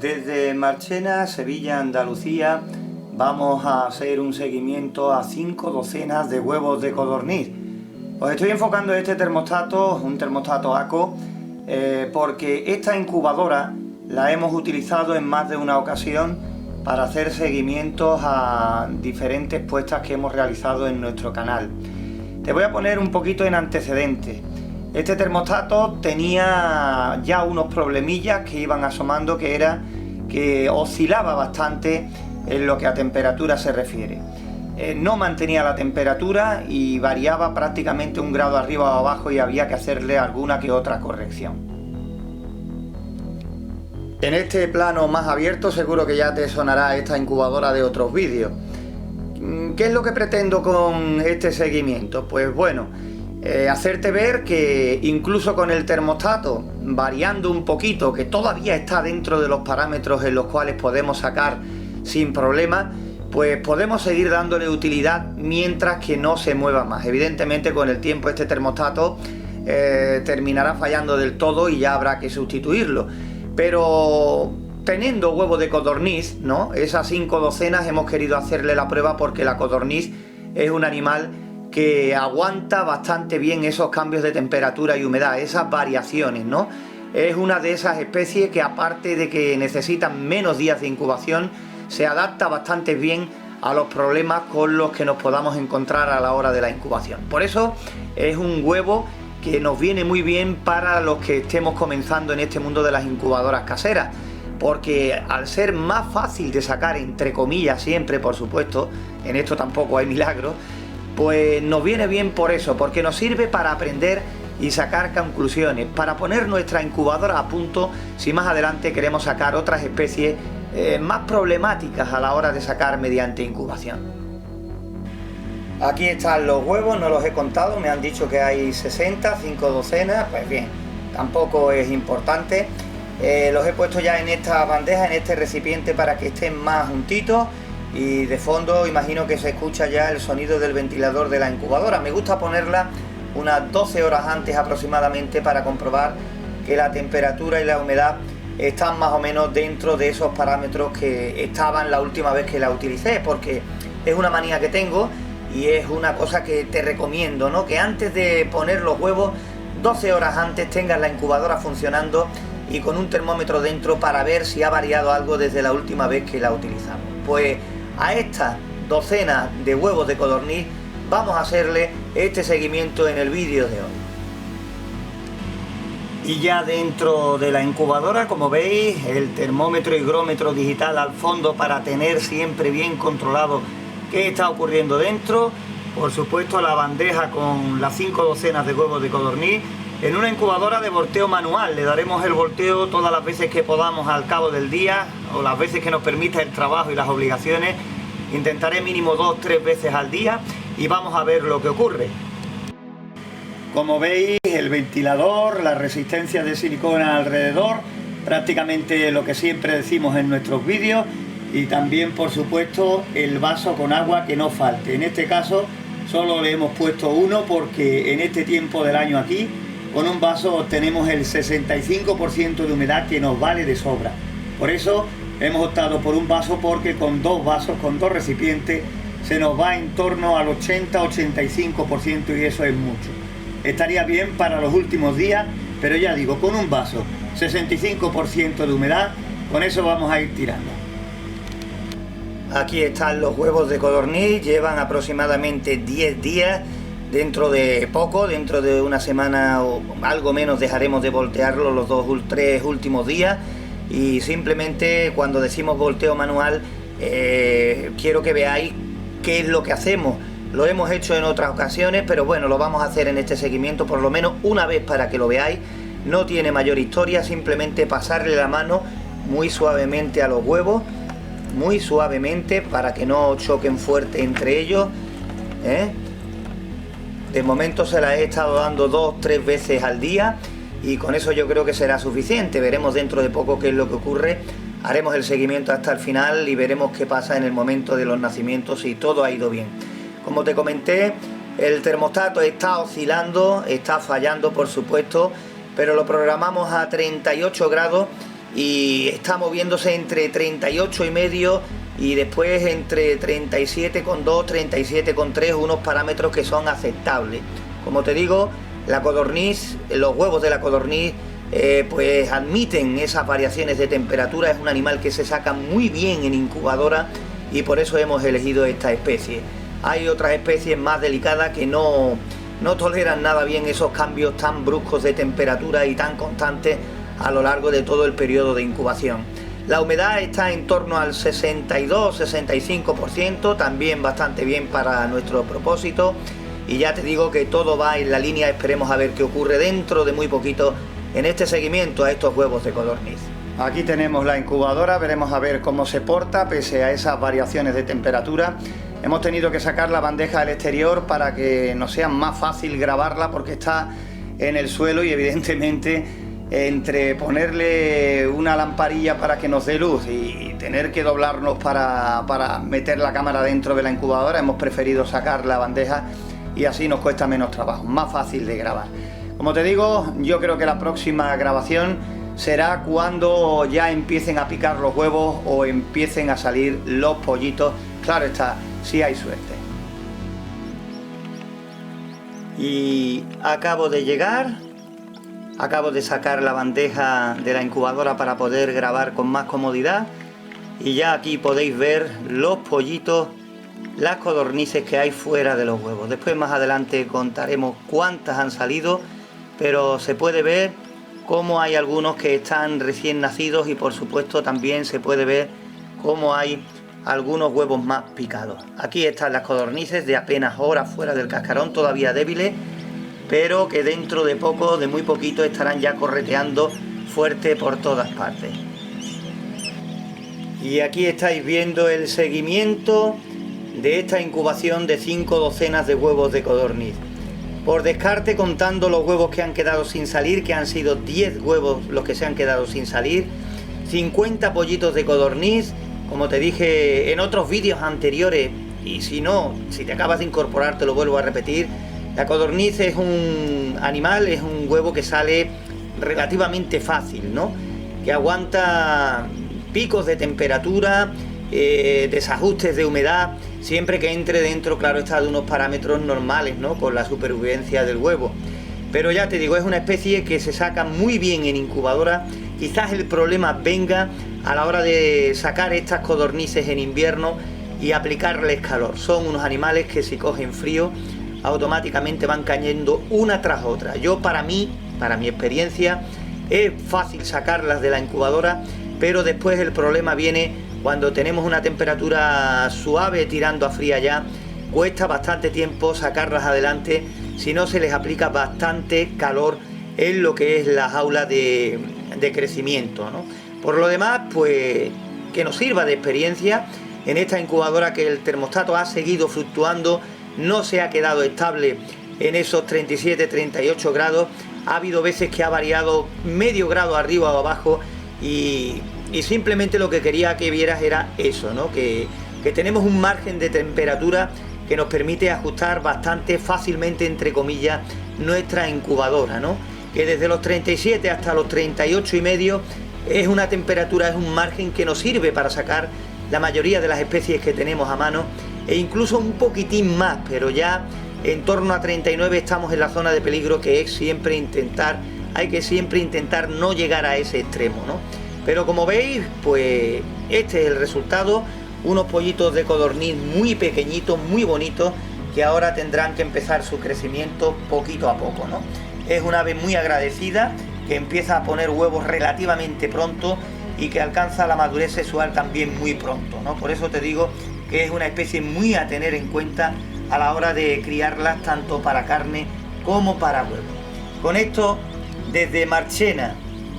Desde Marchena, Sevilla, Andalucía, vamos a hacer un seguimiento a 5 docenas de huevos de codorniz. Os estoy enfocando este termostato, un termostato ACO, porque esta incubadora la hemos utilizado en más de una ocasión para hacer seguimientos a diferentes puestas que hemos realizado en nuestro canal. Te voy a poner un poquito en antecedentes. Este termostato tenía ya unos problemillas que iban asomando, que era que oscilaba bastante en lo que a temperatura se refiere. No mantenía la temperatura y variaba prácticamente 1 grado arriba o abajo y había que hacerle alguna que otra corrección. En este plano más abierto seguro que ya te sonará esta incubadora de otros vídeos. ¿Qué es lo que pretendo con este seguimiento? Pues bueno, hacerte ver que incluso con el termostato variando un poquito, que todavía está dentro de los parámetros en los cuales podemos sacar sin problema, pues podemos seguir dándole utilidad mientras que no se mueva más. Evidentemente con el tiempo este termostato terminará fallando del todo y ya habrá que sustituirlo, pero teniendo huevo de codorniz, ¿no? Esas 5 docenas hemos querido hacerle la prueba porque la codorniz es un animal que aguanta bastante bien esos cambios de temperatura y humedad, esas variaciones, ¿no? Es una de esas especies que, aparte de que necesitan menos días de incubación, se adapta bastante bien a los problemas con los que nos podamos encontrar a la hora de la incubación. Por eso es un huevo que nos viene muy bien para los que estemos comenzando en este mundo de las incubadoras caseras, porque al ser más fácil de sacar, entre comillas siempre, por supuesto, en esto tampoco hay milagros, pues nos viene bien por eso, porque nos sirve para aprender y sacar conclusiones, para poner nuestra incubadora a punto si más adelante queremos sacar otras especies más problemáticas a la hora de sacar mediante incubación. Aquí están los huevos, no los he contado, me han dicho que hay 60, 5 docenas, pues bien, tampoco es importante. Los he puesto ya en esta bandeja, en este recipiente, para que estén más juntitos. Y de fondo imagino que se escucha ya el sonido del ventilador de la incubadora. Me gusta ponerla unas 12 horas antes aproximadamente para comprobar que la temperatura y la humedad están más o menos dentro de esos parámetros que estaban la última vez que la utilicé, porque es una manía que tengo y es una cosa que te recomiendo, ¿no? Que antes de poner los huevos, 12 horas antes tengas la incubadora funcionando y con un termómetro dentro para ver si ha variado algo desde la última vez que la utilizamos. Pues a esta docena de huevos de codorniz vamos a hacerle este seguimiento en el vídeo de hoy. Y ya dentro de la incubadora, como veis, el termómetro y higrómetro digital al fondo para tener siempre bien controlado qué está ocurriendo dentro. Por supuesto, la bandeja con las 5 docenas de huevos de codorniz en una incubadora de volteo manual. Le daremos el volteo todas las veces que podamos al cabo del día, o las veces que nos permita el trabajo y las obligaciones. Intentaré mínimo 2-3 veces al día y vamos a ver lo que ocurre. Como veis, el ventilador, la resistencia de silicona alrededor, prácticamente lo que siempre decimos en nuestros vídeos, y también por supuesto el vaso con agua que no falte. En este caso solo le hemos puesto uno porque en este tiempo del año aquí con un vaso obtenemos el 65% de humedad, que nos vale de sobra. Por eso hemos optado por un vaso, porque con 2 vasos, con 2 recipientes, se nos va en torno al 80-85% y eso es mucho. Estaría bien para los últimos días, pero ya digo, con un vaso, 65% de humedad, con eso vamos a ir tirando. Aquí están los huevos de codorniz, llevan aproximadamente 10 días. Dentro de poco, dentro de una semana o algo menos, dejaremos de voltearlo los 2-3 últimos días. Y simplemente cuando decimos volteo manual, quiero que veáis qué es lo que hacemos. Lo hemos hecho en otras ocasiones, pero bueno, lo vamos a hacer en este seguimiento por lo menos una vez para que lo veáis. No tiene mayor historia, simplemente pasarle la mano muy suavemente a los huevos, muy suavemente, para que no choquen fuerte entre ellos, De momento se la he estado dando 2-3 veces al día y con eso yo creo que será suficiente. Veremos dentro de poco qué es lo que ocurre. Haremos el seguimiento hasta el final y veremos qué pasa en el momento de los nacimientos, si todo ha ido bien. Como te comenté, el termostato está oscilando, está fallando por supuesto, pero lo programamos a 38 grados y está moviéndose entre 38,5 y después entre 37,2, 37,3, unos parámetros que son aceptables. Como te digo, la codorniz, los huevos de la codorniz pues admiten esas variaciones de temperatura. Es un animal que se saca muy bien en incubadora y por eso hemos elegido esta especie. Hay otras especies más delicadas que no toleran nada bien esos cambios tan bruscos de temperatura y tan constantes a lo largo de todo el periodo de incubación. La humedad está en torno al 62-65%, también bastante bien para nuestro propósito, y ya te digo que todo va en la línea. Esperemos a ver qué ocurre dentro de muy poquito en este seguimiento a estos huevos de codorniz. Aquí tenemos la incubadora, veremos a ver cómo se porta pese a esas variaciones de temperatura. Hemos tenido que sacar la bandeja al exterior para que nos sea más fácil grabarla, porque está en el suelo y evidentemente entre ponerle una lamparilla para que nos dé luz y tener que doblarnos para meter la cámara dentro de la incubadora, hemos preferido sacar la bandeja y así nos cuesta menos trabajo, más fácil de grabar. Como te digo, yo creo que la próxima grabación será cuando ya empiecen a picar los huevos o empiecen a salir los pollitos. Claro está, si hay suerte. Y acabo de llegar, acabo de sacar la bandeja de la incubadora para poder grabar con más comodidad, y ya aquí podéis ver los pollitos, las codornices que hay fuera de los huevos. Después más adelante contaremos cuántas han salido, pero se puede ver cómo hay algunos que están recién nacidos y por supuesto también se puede ver cómo hay algunos huevos más picados. Aquí están las codornices de apenas horas fuera del cascarón, todavía débiles, pero que dentro de poco, de muy poquito, estarán ya correteando fuerte por todas partes. Y aquí estáis viendo el seguimiento de esta incubación de 5 docenas de huevos de codorniz. Por descarte, contando los huevos que han quedado sin salir, que han sido 10 huevos los que se han quedado sin salir, 50 pollitos de codorniz, como te dije en otros vídeos anteriores, y si no, si te acabas de incorporar te lo vuelvo a repetir, la codorniz es un animal, es un huevo que sale relativamente fácil, ¿no? Que aguanta picos de temperatura, desajustes de humedad, siempre que entre dentro, claro está, de unos parámetros normales, ¿no? Con la supervivencia del huevo. Pero ya te digo, es una especie que se saca muy bien en incubadora. Quizás el problema venga a la hora de sacar estas codornices en invierno y aplicarles calor. Son unos animales que si cogen frío, automáticamente van cayendo una tras otra. Para mi experiencia, es fácil sacarlas de la incubadora, pero después el problema viene cuando tenemos una temperatura suave tirando a fría ya. Cuesta bastante tiempo sacarlas adelante si no se les aplica bastante calor en lo que es la jaula de crecimiento, ¿no? Por lo demás, pues que nos sirva de experiencia en esta incubadora, que el termostato ha seguido fluctuando, no se ha quedado estable en esos 37-38 grados. Ha habido veces que ha variado medio grado arriba o abajo, y simplemente lo que quería que vieras era eso, ¿no? Que tenemos un margen de temperatura que nos permite ajustar bastante fácilmente, entre comillas, nuestra incubadora, ¿no? Que desde los 37 hasta los 38,5 es una temperatura, es un margen que nos sirve para sacar la mayoría de las especies que tenemos a mano, e incluso un poquitín más, pero ya en torno a 39 estamos en la zona de peligro, que es hay que siempre intentar no llegar a ese extremo, ¿no? Pero como veis, pues este es el resultado, unos pollitos de codorniz muy pequeñitos, muy bonitos, que ahora tendrán que empezar su crecimiento poquito a poco, ¿no? Es una ave muy agradecida, que empieza a poner huevos relativamente pronto y que alcanza la madurez sexual también muy pronto, ¿no? Por eso te digo que es una especie muy a tener en cuenta a la hora de criarlas, tanto para carne como para huevo. Con esto, desde Marchena,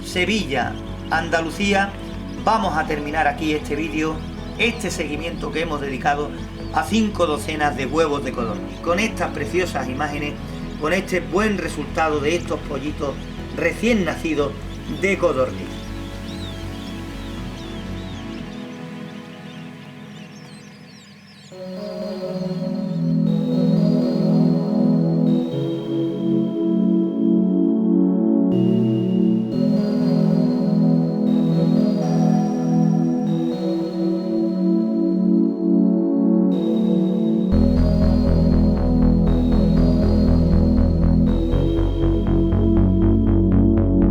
Sevilla, Andalucía, vamos a terminar aquí este vídeo, este seguimiento que hemos dedicado a 5 docenas de huevos de codorniz, con estas preciosas imágenes, con este buen resultado de estos pollitos recién nacidos de codorniz.